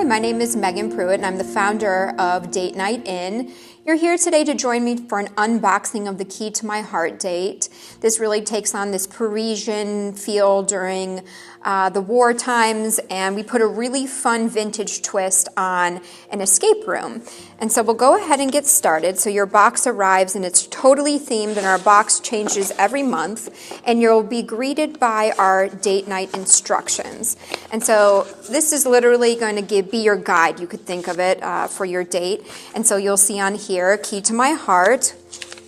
my name is Megan Pruitt and I'm the founder of Date Night In. You're here today to join me for an unboxing of the Key to My Heart date. This really takes on this Parisian feel during the war times, and we put a really fun vintage twist on an escape room. And so we'll go ahead and get started. So your box arrives and it's totally themed, and our box changes every month, and you'll be greeted by our date night instructions. And so this is literally going to be your guide, you could think of it, for your date. And so you'll see on here, Key to My Heart.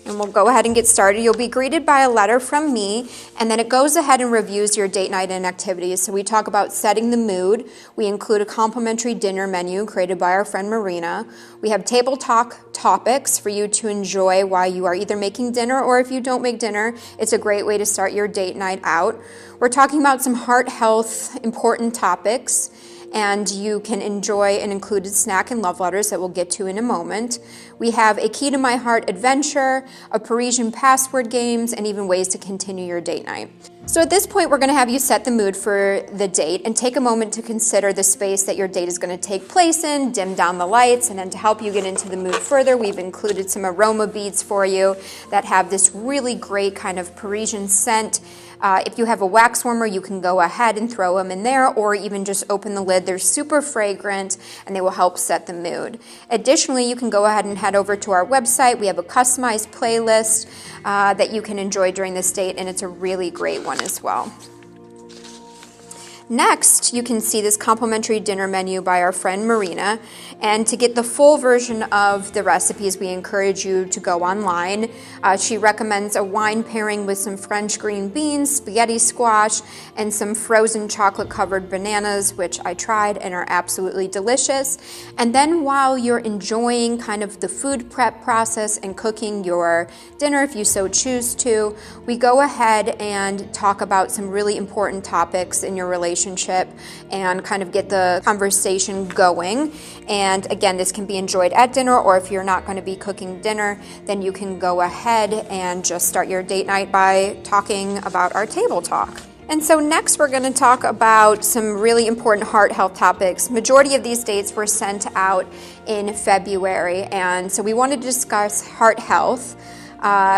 And we'll go ahead and get started. You'll be greeted by a letter from me, and then it goes ahead and reviews your date night in activities. So we talk about setting the mood. We include a complimentary dinner menu created by our friend Marina. We have table talk topics for you to enjoy while you are either making dinner, or if you don't make dinner, it's a great way to start your date night out. We're talking about some heart health important topics, and you can enjoy an included snack and love letters that we'll get to in a moment. We have a Key to My Heart adventure, a Parisian password games, and even ways to continue your date night. So at this point, we're going to have you set the mood for the date and take a moment to consider the space that your date is going to take place in, dim down the lights, and then to help you get into the mood further, we've included some aroma beads for you that have this really great kind of Parisian scent. If you have a wax warmer, you can go ahead and throw them in there, or even just open the lid. They're super fragrant and they will help set the mood. Additionally, you can go ahead and head over to our website. We have a customized playlist that you can enjoy during this date, and it's a really great one as well. Next, you can see this complimentary dinner menu by our friend Marina. And to get the full version of the recipes, we encourage you to go online. She recommends a wine pairing with some French green beans, spaghetti squash, and some frozen chocolate-covered bananas, which I tried and are absolutely delicious. And then while you're enjoying kind of the food prep process and cooking your dinner, if you so choose to, we go ahead and talk about some really important topics in your relationship and kind of get the conversation going. And again, this can be enjoyed at dinner, or if you're not going to be cooking dinner, then you can go ahead and just start your date night by talking about our table talk. And so next we're going to talk about some really important heart health topics. Majority of these dates were sent out in February, and so we wanted to discuss heart health.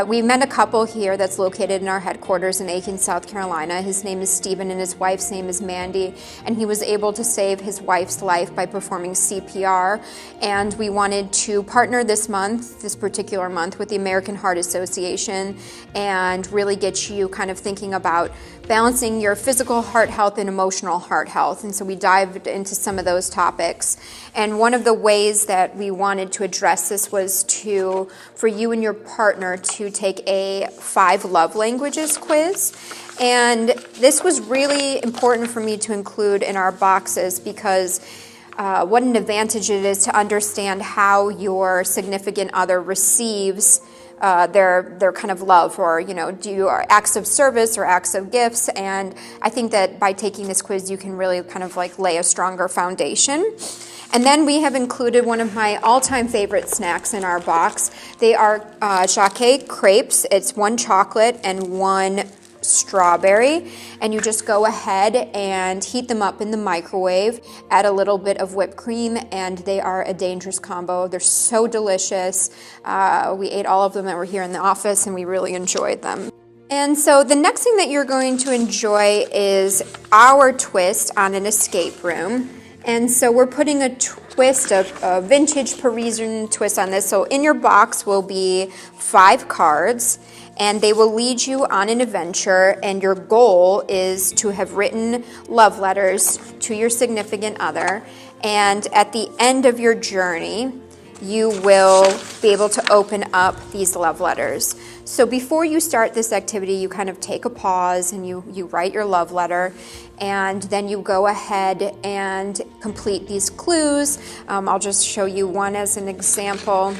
We met a couple here that's located in our headquarters in Aiken, South Carolina. His name is Stephen and his wife's name is Mandy, and he was able to save his wife's life by performing CPR. And we wanted to partner this particular month, with the American Heart Association and really get you kind of thinking about balancing your physical heart health and emotional heart health. And so we dived into some of those topics. And one of the ways that we wanted to address this was for you and your partner to take a 5 love languages quiz. And this was really important for me to include in our boxes because what an advantage it is to understand how your significant other receives their kind of love, or do you acts of service or acts of gifts. And I think that by taking this quiz, you can really kind of like lay a stronger foundation. And then we have included one of my all-time favorite snacks in our box. They are Jacquet crepes. It's 1 chocolate and 1 strawberry, and you just go ahead and heat them up in the microwave, add a little bit of whipped cream, and they are a dangerous combo. They're so delicious. We ate all of them that were here in the office, and we really enjoyed them. And so the next thing that you're going to enjoy is our twist on an escape room. And so we're putting a twist, a vintage Parisian twist on this. So in your box will be 5 cards, and they will lead you on an adventure, and your goal is to have written love letters to your significant other. And at the end of your journey, you will be able to open up these love letters. So before you start this activity, you kind of take a pause and you write your love letter, and then you go ahead and complete these clues. I'll just show you one as an example.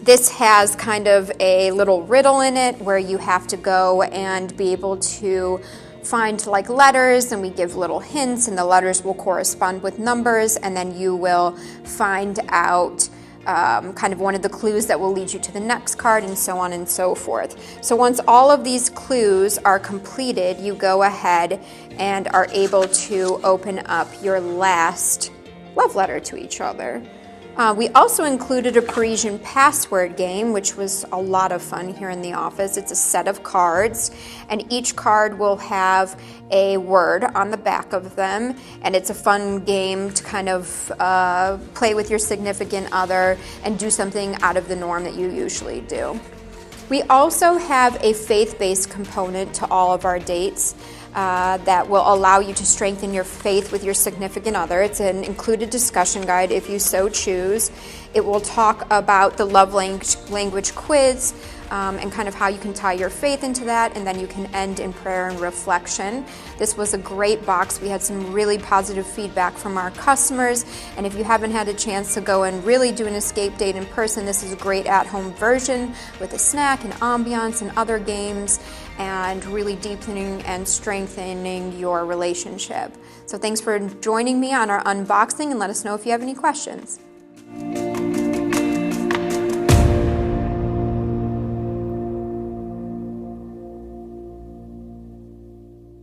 This has kind of a little riddle in it where you have to go and be able to find like letters, and we give little hints, and the letters will correspond with numbers, and then you will find out kind of one of the clues that will lead you to the next card, and so on and so forth. So once all of these clues are completed, you go ahead and are able to open up your last love letter to each other. We also included a Parisian password game, which was a lot of fun here in the office. It's a set of cards, and each card will have a word on the back of them, and it's a fun game to kind of play with your significant other and do something out of the norm that you usually do. We also have a faith-based component to all of our dates that will allow you to strengthen your faith with your significant other. It's an included discussion guide if you so choose. It will talk about the love language quiz and kind of how you can tie your faith into that, and then you can end in prayer and reflection. This was a great box. We had some really positive feedback from our customers, and if you haven't had a chance to go and really do an escape date in person, this is a great at-home version with a snack and ambiance and other games, and really deepening and strengthening your relationship. So thanks for joining me on our unboxing, and let us know if you have any questions.